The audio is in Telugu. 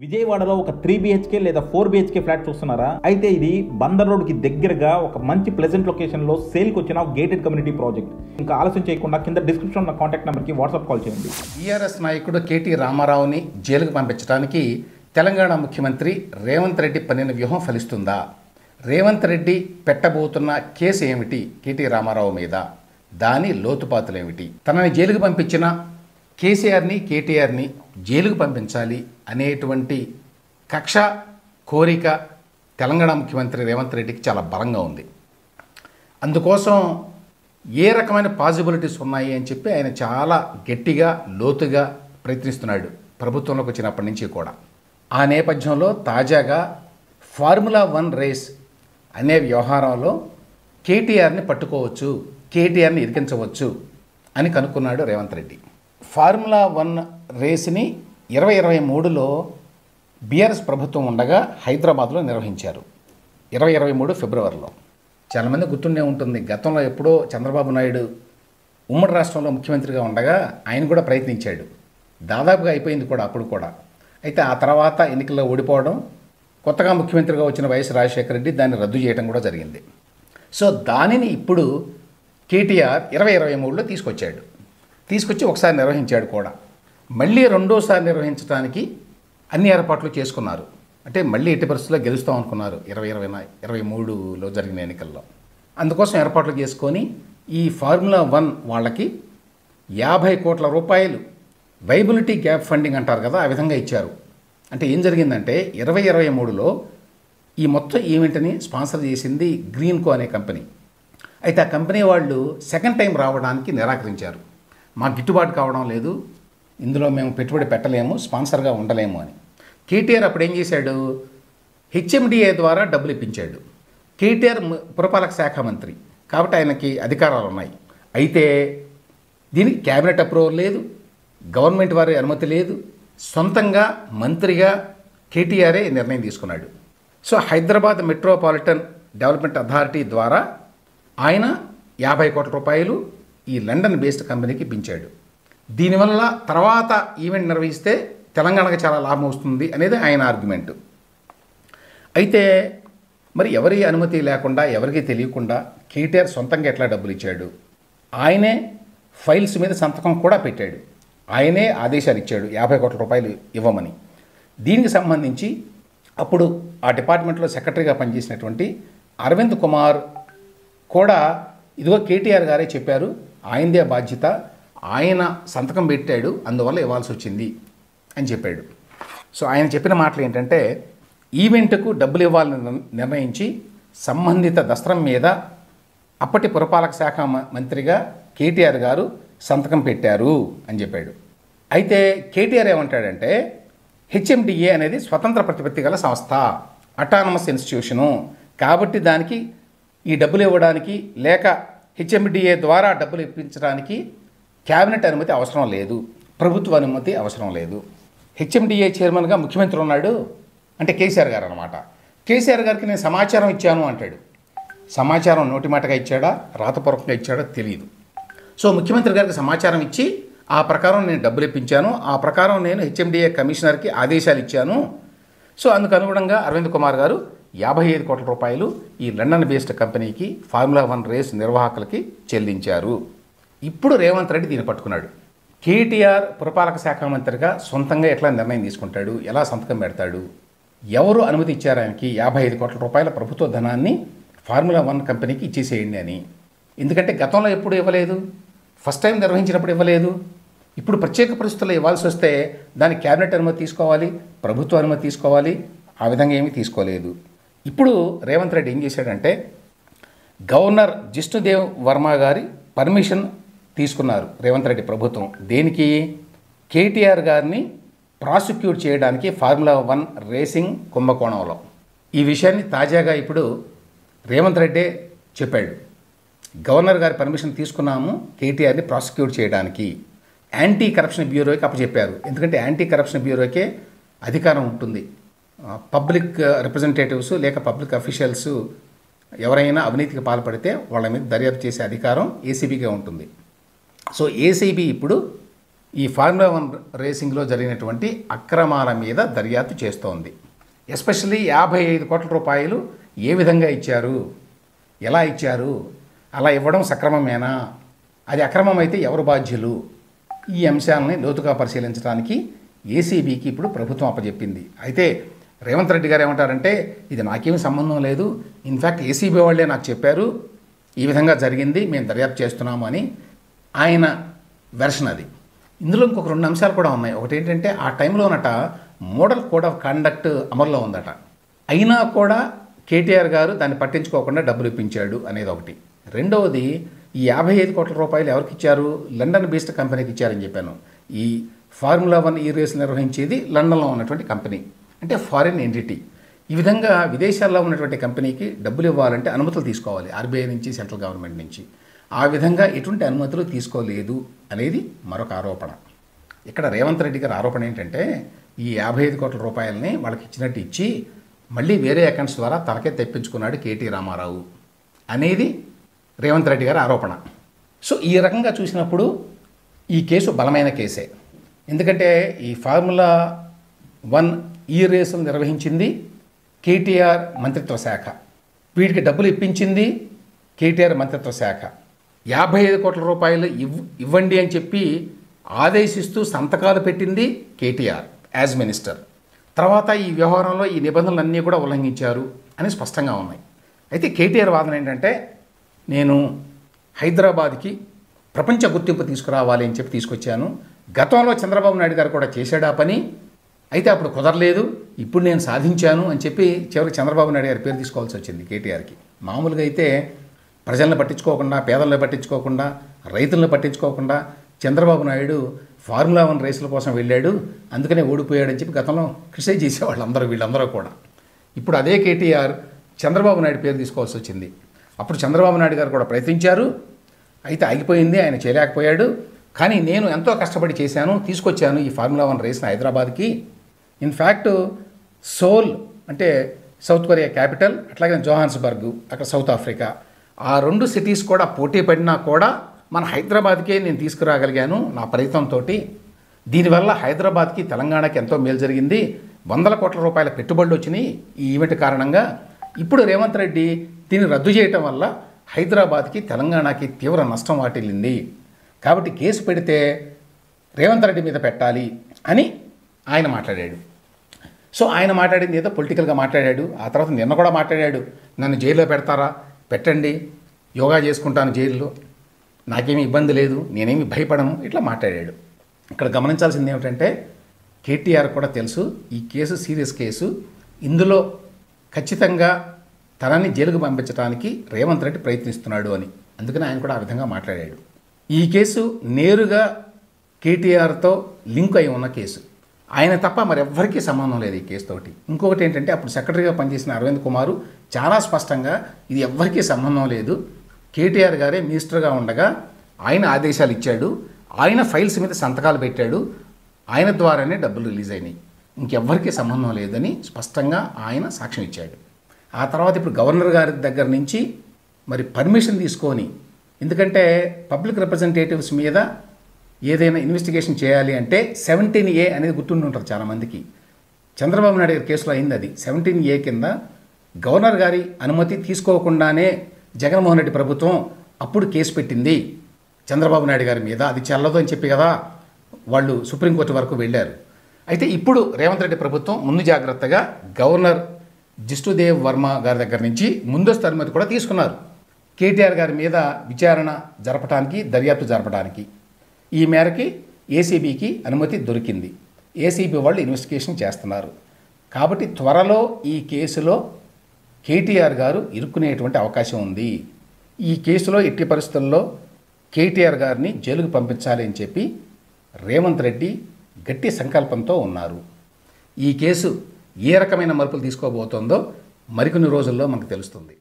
విజయవాడలో ఒక 3 BHK లేదా 4 BHK ఫ్లాట్ చూస్తున్నారా? అయితే ఇది బందర్ రోడ్ కి దగ్గరగా ఒక మంచి ప్లెజెంట్ లొకేషన్ లో సేల్ కి వచ్చిన గేటెడ్ కమ్యూనిటీ ప్రాజెక్ట్. ఇంకా ఆలస్యం చేయకుండా కింద డిస్క్రిప్షన్ ఉన్న కాంటాక్ట్ నెంబర్ కి వాట్సాప్ కాల్ చేయండి. టీఆర్ఎస్ నాయకుడు కేటీ రామారావుని జైలుకు పంపించడానికి తెలంగాణ ముఖ్యమంత్రి రేవంత్ రెడ్డి పన్నిన వ్యూహం ఫలిస్తుందా? రేవంత్ రెడ్డి పెట్టబోతున్న కేసు ఏమిటి కేటీ రామారావు మీద? దాని లోతుపాతులేమిటి? తనని జైలుకు పంపించిన కేసీఆర్ని కేటీఆర్ని జైలుకు పంపించాలి అనేటువంటి కక్ష కోరిక తెలంగాణ ముఖ్యమంత్రి రేవంత్ రెడ్డికి చాలా బలంగా ఉంది. అందుకోసం ఏ రకమైన పాసిబిలిటీస్ ఉన్నాయి అని చెప్పి ఆయన చాలా గట్టిగా లోతుగా ప్రయత్నిస్తున్నాడు ప్రభుత్వంలోకి వచ్చినప్పటి నుంచి కూడా. ఆ నేపథ్యంలో తాజాగా ఫార్ములా 1 రేస్ అనే వ్యవహారంలో కేటీఆర్ని పట్టుకోవచ్చు, కేటీఆర్ని ఇరికించవచ్చు అని కనుక్కున్నాడు రేవంత్ రెడ్డి. ఫార్ములా 1 రేస్ని 2023లో బీఆర్ఎస్ ప్రభుత్వం ఉండగా హైదరాబాద్లో నిర్వహించారు. 2023 ఫిబ్రవరిలో. చాలామంది గుర్తుండే ఉంటుంది, గతంలో ఎప్పుడో చంద్రబాబు నాయుడు ఉమ్మడి రాష్ట్రంలో ముఖ్యమంత్రిగా ఉండగా ఆయన కూడా ప్రయత్నించాడు. దాదాపుగా అయిపోయింది కూడా అప్పుడు కూడా. అయితే ఆ తర్వాత ఎన్నికల్లో ఓడిపోవడం, కొత్తగా ముఖ్యమంత్రిగా వచ్చిన వైఎస్ రాజశేఖర రెడ్డి దాన్ని రద్దు చేయడం కూడా జరిగింది. సో దానిని ఇప్పుడు కేటీఆర్ 2023లో తీసుకొచ్చి ఒకసారి నిర్వహించాడు కూడా. మళ్ళీ రెండోసారి నిర్వహించడానికి అన్ని ఏర్పాట్లు చేసుకున్నారు. అంటే మళ్ళీ ఎట్టి పరిస్థితుల్లో గెలుస్తాం అనుకున్నారు 2023లో జరిగిన ఎన్నికల్లో. అందుకోసం ఏర్పాట్లు చేసుకొని ఈ ఫార్ములా 1 వాళ్ళకి 50 కోట్ల రూపాయలు వైబిలిటీ గ్యాప్ ఫండింగ్ అంటారు కదా, ఆ విధంగా ఇచ్చారు. అంటే ఏం జరిగిందంటే 2023లో ఈ మొత్తం ఈవెంట్ని స్పాన్సర్ చేసింది గ్రీన్కో అనే కంపెనీ. అయితే ఆ కంపెనీ వాళ్ళు సెకండ్ టైం రావడానికి నిరాకరించారు. మాకు గిట్టుబాటు కావడం లేదు, ఇందులో మేము పెట్టుబడి పెట్టలేము, స్పాన్సర్గా ఉండలేము అని. కేటీఆర్ అప్పుడు ఏం చేశాడు? హెచ్ఎండిఏ ద్వారా డబ్బులు ఇప్పించాడు. కేటీఆర్ పురపాలక శాఖ మంత్రి కాబట్టి ఆయనకి అధికారాలు ఉన్నాయి. అయితే దీనికి క్యాబినెట్ అప్రూవల్ లేదు, గవర్నమెంట్ వారి అనుమతి లేదు, సొంతంగా మంత్రిగా కేటీఆరే నిర్ణయం తీసుకున్నాడు. So Hyderabad metropolitan development authority ద్వారా ఆయన 50 కోట్ల రూపాయలు ఈ లండన్ బేస్డ్ కంపెనీకి ఇప్పించాడు. దీనివల్ల తర్వాత ఈవెంట్ నిర్వహిస్తే తెలంగాణకు చాలా లాభం వస్తుంది అనేది ఆయన ఆర్గ్యుమెంట్. అయితే మరి ఎవరి అనుమతి లేకుండా, ఎవరికి తెలియకుండా కేటీఆర్ సొంతంగా ఎట్లా డబ్బులు ఇచ్చాడు? ఆయనే ఫైల్స్ మీద సంతకం కూడా పెట్టాడు, ఆయనే ఆదేశాలు ఇచ్చాడు 50 కోట్ల రూపాయలు ఇవ్వమని. దీనికి సంబంధించి అప్పుడు ఆ డిపార్ట్మెంట్లో సెక్రటరీగా పనిచేసినటువంటి అరవింద్ కుమార్ కూడా ఇదిగో కేటీఆర్ గారే చెప్పారు, ఆయనదే బాధ్యత, ఆయన సంతకం పెట్టాడు, అందువల్ల ఇవ్వాల్సి వచ్చింది అని చెప్పాడు. సో ఆయన చెప్పిన మాటలు ఏంటంటే, ఈవెంట్కు డబ్బులు ఇవ్వాలని నిర్ణయించి సంబంధిత దస్త్రం మీద అప్పటి పురపాలక శాఖ మంత్రిగా కేటీఆర్ గారు సంతకం పెట్టారు అని చెప్పాడు. అయితే కేటీఆర్ ఏమంటాడంటే, హెచ్ఎండిఏ అనేది స్వతంత్ర ప్రతిపత్తి గల సంస్థ, అటానమస్ ఇన్స్టిట్యూషను, కాబట్టి దానికి ఈ డబ్బులు ఇవ్వడానికి లేక హెచ్ఎండిఏ ద్వారా డబ్బులు ఇప్పించడానికి క్యాబినెట్ అనుమతి అవసరం లేదు, ప్రభుత్వ అనుమతి అవసరం లేదు. హెచ్ఎండిఏ చైర్మన్గా ముఖ్యమంత్రి ఉన్నాడు అంటే కేసీఆర్ గారు అనమాట. కేసీఆర్ గారికి నేను సమాచారం ఇచ్చాను అంటాడు. సమాచారం నోటిమాటగా ఇచ్చాడా, రాతపూర్వకంగా ఇచ్చాడా తెలియదు. సో ముఖ్యమంత్రి గారికి సమాచారం ఇచ్చి ఆ ప్రకారం నేను డబ్బులు ఇప్పించాను, ఆ ప్రకారం నేను హెచ్ఎండిఏ కమిషనర్కి ఆదేశాలు ఇచ్చాను. సో అందుకు అనుగుణంగా అరవింద్ కుమార్ గారు 55 కోట్ల రూపాయలు ఈ లండన్ బేస్డ్ కంపెనీకి ఫార్ములా 1 రేస్ నిర్వాహకులకి చెల్లించారు. ఇప్పుడు రేవంత్ రెడ్డి దీన్ని పట్టుకున్నాడు. కేటీఆర్ పురపాలక శాఖ మంత్రిగా సొంతంగా ఎట్లా నిర్ణయం తీసుకుంటాడు, ఎలా సంతకం పెడతాడు, ఎవరు అనుమతి ఇచ్చారు ఆయనకి 55 కోట్ల రూపాయల ప్రభుత్వ ధనాన్ని ఫార్ములా 1 కంపెనీకి ఇచ్చేసేయండి అని? ఎందుకంటే గతంలో ఎప్పుడు ఇవ్వలేదు, ఫస్ట్ టైం నిర్వహించినప్పుడు ఇవ్వలేదు. ఇప్పుడు ప్రత్యేక పరిస్థితుల్లో ఇవ్వాల్సి వస్తే దానికి క్యాబినెట్ అనుమతి తీసుకోవాలి, ప్రభుత్వ అనుమతి తీసుకోవాలి, ఆ విధంగా ఏమీ తీసుకోలేదు. ఇప్పుడు రేవంత్ రెడ్డి ఏం చేశాడంటే, గవర్నర్ జిష్ణుదేవ్ వర్మ గారి పర్మిషన్ తీసుకున్నారు రేవంత్ రెడ్డి ప్రభుత్వం. దేనికి? కేటీఆర్ గారిని ప్రాసిక్యూట్ చేయడానికి ఫార్ములా 1 రేసింగ్ కుంభకోణంలో. ఈ విషయాన్ని తాజాగా ఇప్పుడు రేవంత్ రెడ్డే చెప్పాడు. గవర్నర్ గారి పర్మిషన్ తీసుకున్నాము కేటీఆర్ని ప్రాసిక్యూట్ చేయడానికి. యాంటీ కరప్షన్ బ్యూరోకి అప్పచెప్పారు. ఎందుకంటే యాంటీ కరప్షన్ బ్యూరోకే అధికారం ఉంటుంది. పబ్లిక్ రిప్రజెంటేటివ్స్ లేక పబ్లిక్ అఫీషియల్స్ ఎవరైనా అవినీతికి పాల్పడితే వాళ్ళ మీద దర్యాప్తు చేసే అధికారం ఏసీబీగా ఉంటుంది. సో ఏసీబీ ఇప్పుడు ఈ ఫార్ములా 1 రేసింగ్లో జరిగినటువంటి అక్రమాల మీద దర్యాప్తు చేస్తోంది. ఎస్పెషల్లీ 55 కోట్ల రూపాయలు ఏ విధంగా ఇచ్చారు, ఎలా ఇచ్చారు, అలా ఇవ్వడం సక్రమమేనా, అది అక్రమమైతే ఎవరు బాధ్యులు, ఈ అంశాలని లోతుగా పరిశీలించడానికి ఏసీబీకి ఇప్పుడు ప్రభుత్వం అప్పచెప్పింది. అయితే రేవంత్ రెడ్డి గారు ఏమంటారంటే ఇది నాకేమీ సంబంధం లేదు, ఇన్ఫ్యాక్ట్ ఏసీబీ వాళ్ళే నాకు చెప్పారు ఈ విధంగా జరిగింది, మేము దర్యాప్తు చేస్తున్నాము అని ఆయన వెర్షన్ అది. ఇందులో ఇంకొక 2 అంశాలు కూడా ఉన్నాయి. ఒకటి ఏంటంటే ఆ టైంలోనట మోడల్ కోడ్ ఆఫ్ కండక్ట్ అమల్లో ఉందట. అయినా కూడా కేటీఆర్ గారు దాన్ని పట్టించుకోకుండా డబ్బులు ఇప్పించాడు అనేది ఒకటి. రెండవది ఈ 55 కోట్ల రూపాయలు ఎవరికి ఇచ్చారు, లండన్ బేస్డ్ కంపెనీకి ఇచ్చారని చెప్పాను. ఈ ఫార్ములా 1 ఈ రేస్ నిర్వహించేది లండన్లో ఉన్నటువంటి కంపెనీ, అంటే ఫారిన్ ఎంటిటీ. ఈ విధంగా విదేశాల్లో ఉన్నటువంటి కంపెనీకి డబ్బులు ఇవ్వాలంటే అనుమతులు తీసుకోవాలి ఆర్బీఐ నుంచి, సెంట్రల్ గవర్నమెంట్ నుంచి. ఆ విధంగా ఎటువంటి అనుమతులు తీసుకోలేదు అనేది మరొక ఆరోపణ. ఇక్కడ రేవంత్ రెడ్డి గారి ఆరోపణ ఏంటంటే ఈ 55 కోట్ల రూపాయలని వాళ్ళకి ఇచ్చినట్టు ఇచ్చి మళ్ళీ వేరే అకౌంట్స్ ద్వారా తనకే తెప్పించుకున్నాడు కేటీ రామారావు అనేది రేవంత్ రెడ్డి గారి ఆరోపణ. సో ఈ రకంగా చూసినప్పుడు ఈ కేసు బలమైన కేసే. ఎందుకంటే ఈ ఫార్ములా 1 ఈ రేసును నిర్వహించింది కేటీఆర్ మంత్రిత్వ శాఖ, వీటికి డబ్బులు ఇప్పించింది కేటీఆర్ మంత్రిత్వ శాఖ. 55 కోట్ల రూపాయలు ఇవ్వండి అని చెప్పి ఆదేశిస్తూ సంతకాలు పెట్టింది కేటీఆర్ యాజ్ మినిస్టర్. తర్వాత ఈ వ్యవహారంలో ఈ నిబంధనలన్నీ కూడా ఉల్లంఘించారు అని స్పష్టంగా ఉన్నాయి. అయితే కేటీఆర్ వాదన ఏంటంటే నేను హైదరాబాద్కి ప్రపంచ గుర్తింపు తీసుకురావాలి అని చెప్పి తీసుకొచ్చాను, గతంలో చంద్రబాబు నాయుడు గారు కూడా చేశాడు ఆ పని, అయితే అప్పుడు కుదరలేదు, ఇప్పుడు నేను సాధించాను అని చెప్పి చివరికి చంద్రబాబు నాయుడు గారి పేరు తీసుకోవాల్సి వచ్చింది కేటీఆర్కి. మామూలుగా అయితే ప్రజలను పట్టించుకోకుండా, పేదలను పట్టించుకోకుండా, రైతులను పట్టించుకోకుండా చంద్రబాబు నాయుడు ఫార్ములా 1 రేసుల కోసం వెళ్ళాడు, అందుకనే ఓడిపోయాడని చెప్పి గతంలో క్రిటిసైజ్ చేసేవాళ్ళు వీళ్ళందరూ కూడా. ఇప్పుడు అదే కేటీఆర్ చంద్రబాబు నాయుడు పేరు తీసుకోవాల్సి వచ్చింది. అప్పుడు చంద్రబాబు నాయుడు గారు కూడా ప్రయత్నించారు, అయితే ఆగిపోయింది, ఆయన చేయలేకపోయాడు. కానీ నేను ఎంతో కష్టపడి చేశాను, తీసుకొచ్చాను ఈ ఫార్ములా 1 రేస్ని హైదరాబాద్కి. ఇన్ఫ్యాక్ట్ సోల్ అంటే సౌత్ కొరియా క్యాపిటల్, అట్లాగే జోహాన్స్బర్గ్ అక్కడ సౌత్ ఆఫ్రికా, ఆ 2 సిటీస్ కూడా పోటీ పడినా కూడా మన హైదరాబాద్కే నేను తీసుకురాగలిగాను నా ప్రయత్నంతో. దీనివల్ల హైదరాబాద్కి, తెలంగాణకి ఎంతో మేలు జరిగింది, 100 కోట్ల రూపాయల పెట్టుబడులు వచ్చినాయి ఈ ఈవెంట్ కారణంగా. ఇప్పుడు రేవంత్ రెడ్డి దీన్ని రద్దు చేయటం వల్ల హైదరాబాద్కి, తెలంగాణకి తీవ్ర నష్టం వాటిల్లింది. కాబట్టి కేసు పెడితే రేవంత్ రెడ్డి మీద పెట్టాలి అని ఆయన మాట్లాడాడు. సో ఆయన మాట్లాడింది ఏదో పొలిటికల్గా మాట్లాడాడు. ఆ తర్వాత నిన్న కూడా మాట్లాడాడు, నన్ను జైల్లో పెడతారా, పెట్టండి, యోగా చేసుకుంటాను జైల్లో, నాకేమీ ఇబ్బంది లేదు, నేనేమి భయపడను, ఇట్లా మాట్లాడాడు. ఇక్కడ గమనించాల్సింది ఏమిటంటే కేటీఆర్ కూడా తెలుసు ఈ కేసు సీరియస్ కేసు, ఇందులో ఖచ్చితంగా తనని జైలుకు పంపించడానికి రేవంత్ రెడ్డి ప్రయత్నిస్తున్నాడు అని. అందుకని ఆయన కూడా ఆ విధంగా మాట్లాడాడు. ఈ కేసు నేరుగా కేటీఆర్తో లింక్ అయి ఉన్న కేసు, ఆయన తప్ప మరెవ్వరికీ సంబంధం లేదు ఈ కేసుతోటి. ఇంకొకటి ఏంటంటే అప్పుడు సెక్రటరీగా పనిచేసిన అరవింద్ కుమారు చాలా స్పష్టంగా ఇది ఎవ్వరికీ సంబంధం లేదు, కేటీఆర్ గారే మినిస్టర్గా ఉండగా ఆయన ఆదేశాలు ఇచ్చాడు, ఆయన ఫైల్స్ మీద సంతకాలు పెట్టాడు, ఆయన ద్వారానే డబ్బులు రిలీజ్ అయినాయి, ఇంకెవ్వరికీ సంబంధం లేదని స్పష్టంగా ఆయన సాక్ష్యం ఇచ్చాడు. ఆ తర్వాత ఇప్పుడు గవర్నర్ గారి దగ్గర నుంచి మరి పర్మిషన్ తీసుకొని, ఎందుకంటే పబ్లిక్ రిప్రజెంటేటివ్స్ మీద ఏదైనా ఇన్వెస్టిగేషన్ చేయాలి అంటే 17A అనేది గుర్తుండి ఉంటుంది చాలామందికి. చంద్రబాబు నాయుడు గారి కేసులో అయింది అది. 17A కింద గవర్నర్ గారి అనుమతి తీసుకోకుండానే జగన్మోహన్ రెడ్డి ప్రభుత్వం అప్పుడు కేసు పెట్టింది చంద్రబాబు నాయుడు గారి మీద. అది చెల్లదు అని చెప్పి కదా వాళ్ళు సుప్రీంకోర్టు వరకు వెళ్ళారు. అయితే ఇప్పుడు రేవంత్ రెడ్డి ప్రభుత్వం ముందు జాగ్రత్తగా గవర్నర్ జిష్ణుదేవ్ వర్మ గారి దగ్గర నుంచి ముందస్తు అనుమతి కూడా తీసుకున్నారు కేటీఆర్ గారి మీద విచారణ జరపడానికి, దర్యాప్తు జరపడానికి. ఈ మేరకి ఏసీబీకి అనుమతి దొరికింది. ఏసీబీ వాళ్ళు ఇన్వెస్టిగేషన్ చేస్తున్నారు. కాబట్టి త్వరలో ఈ కేసులో కేటీఆర్ గారు ఇరుక్కునేటువంటి అవకాశం ఉంది. ఈ కేసులో ఎట్టి పరిస్థితుల్లో కేటీఆర్ గారిని జైలుకు పంపించాలి అని చెప్పి రేవంత్ రెడ్డి గట్టి సంకల్పంతో ఉన్నారు. ఈ కేసు ఏ రకమైన మలుపులు తీసుకోబోతోందో మరికొన్ని రోజుల్లో మనకు తెలుస్తుంది.